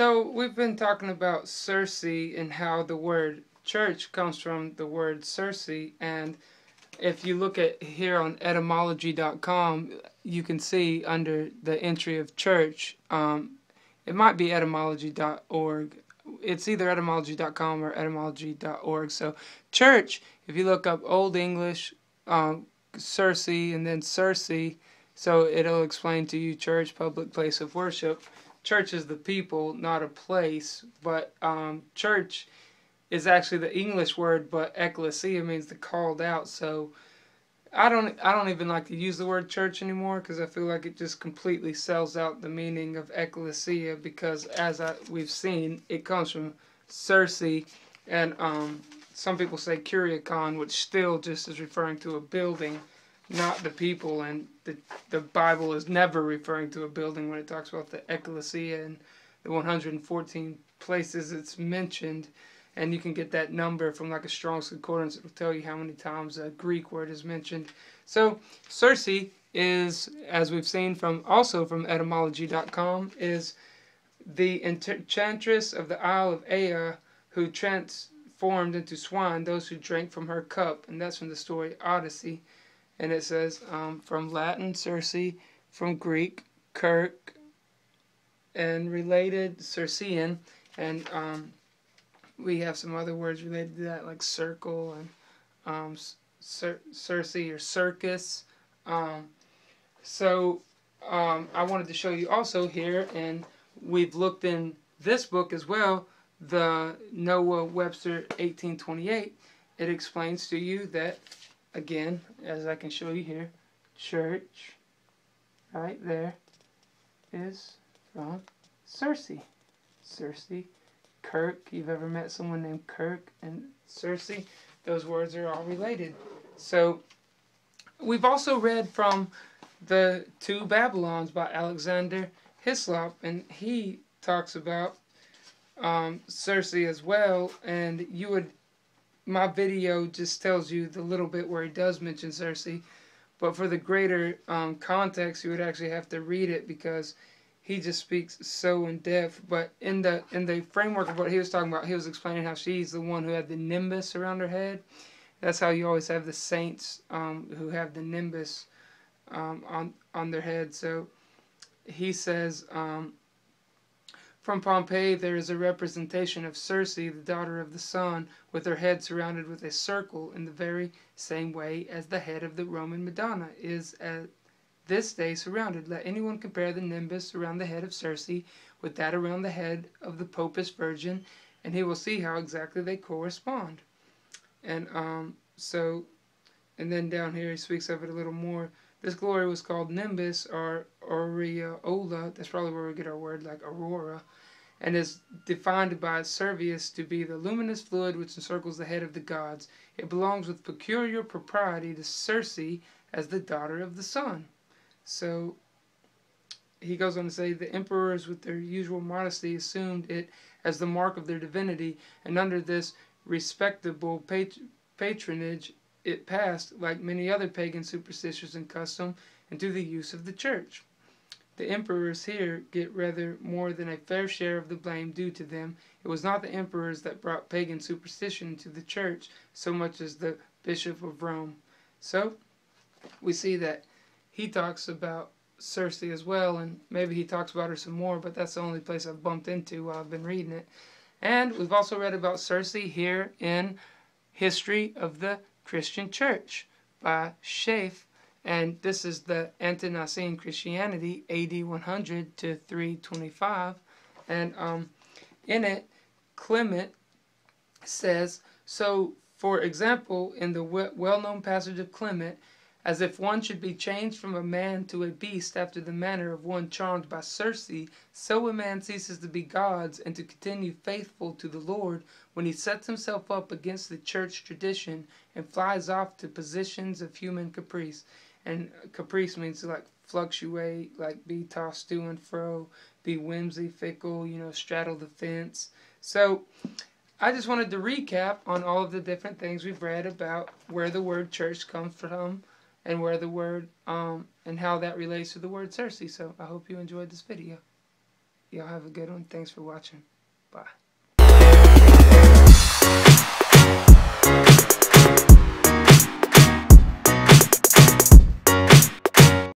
So we've been talking about Circe and how the word church comes from the word Circe, and if you look at here on etymology.com, you can see under the entry of church, it might be etymology.org. It's either etymology.com or etymology.org. So church, if you look up Old English, Circe, and then Circe, so it'll explain to you church, public place of worship. Church is the people, not a place, but church is actually the English word, but ecclesia means the called out. So I don't even like to use the word church anymore because I feel like it just completely sells out the meaning of ecclesia, because we've seen, it comes from Circe, and some people say kuriakon, which still just is referring to a building, not the people, and the Bible is never referring to a building when it talks about the ecclesia and the 114 places it's mentioned. And you can get that number from like a Strong's Concordance. It will tell you how many times a Greek word is mentioned. So Circe is, as we've seen also from etymology.com, is the enchantress of the Isle of Aea, who transformed into swine those who drank from her cup. And that's from the story Odyssey. And it says from Latin Circe, from Greek Kirk, and related Circean, and we have some other words related to that, like circle and Circe or circus. I wanted to show you also here, and we've looked in this book as well, the Noah Webster 1828. It explains to you that, again, as I can show you here, church, right there, is from Circe. Circe. Kirk, you've ever met someone named Kirk and Circe? Those words are all related. So we've also read from the Two Babylons by Alexander Hislop, and he talks about Circe as well. And my video just tells you the little bit where he does mention Circe, but for the greater context, you would actually have to read it, because he just speaks so in depth. But in the framework of what he was talking about, he was explaining how she's the one who had the nimbus around her head. That's how you always have the saints who have the nimbus on their head. So he says, from Pompeii there is a representation of Circe, the daughter of the sun, with her head surrounded with a circle, in the very same way as the head of the Roman Madonna is at this day surrounded. Let anyone compare the nimbus around the head of Circe with that around the head of the Popish Virgin, and he will see how exactly they correspond. And and then down here he speaks of it a little more. This glory was called nimbus, or aureola. That's probably where we get our word like aurora, and is defined by Servius to be the luminous fluid which encircles the head of the gods. It belongs with peculiar propriety to Circe as the daughter of the sun. So he goes on to say, the emperors with their usual modesty assumed it as the mark of their divinity, and under this respectable patronage it passed, like many other pagan superstitions and custom, into the use of the church. The emperors here get rather more than a fair share of the blame due to them. It was not the emperors that brought pagan superstition into the church so much as the Bishop of Rome. So we see that he talks about Circe as well, and maybe he talks about her some more, but that's the only place I've bumped into while I've been reading it. And we've also read about Circe here in History of the Christian Church by Schaff, and this is the Ante-Nicene Christianity, AD 100 to 325, and in it, Clement says, so, for example, in the well-known passage of Clement, as if one should be changed from a man to a beast after the manner of one charmed by Circe, so a man ceases to be God's and to continue faithful to the Lord when he sets himself up against the church tradition and flies off to positions of human caprice. And caprice means to like fluctuate, like be tossed to and fro, be whimsy, fickle, straddle the fence. So I just wanted to recap on all of the different things we've read about where the word church comes from, and where the word, and how that relates to the word Circe. So I hope you enjoyed this video. Y'all have a good one. Thanks for watching. Bye.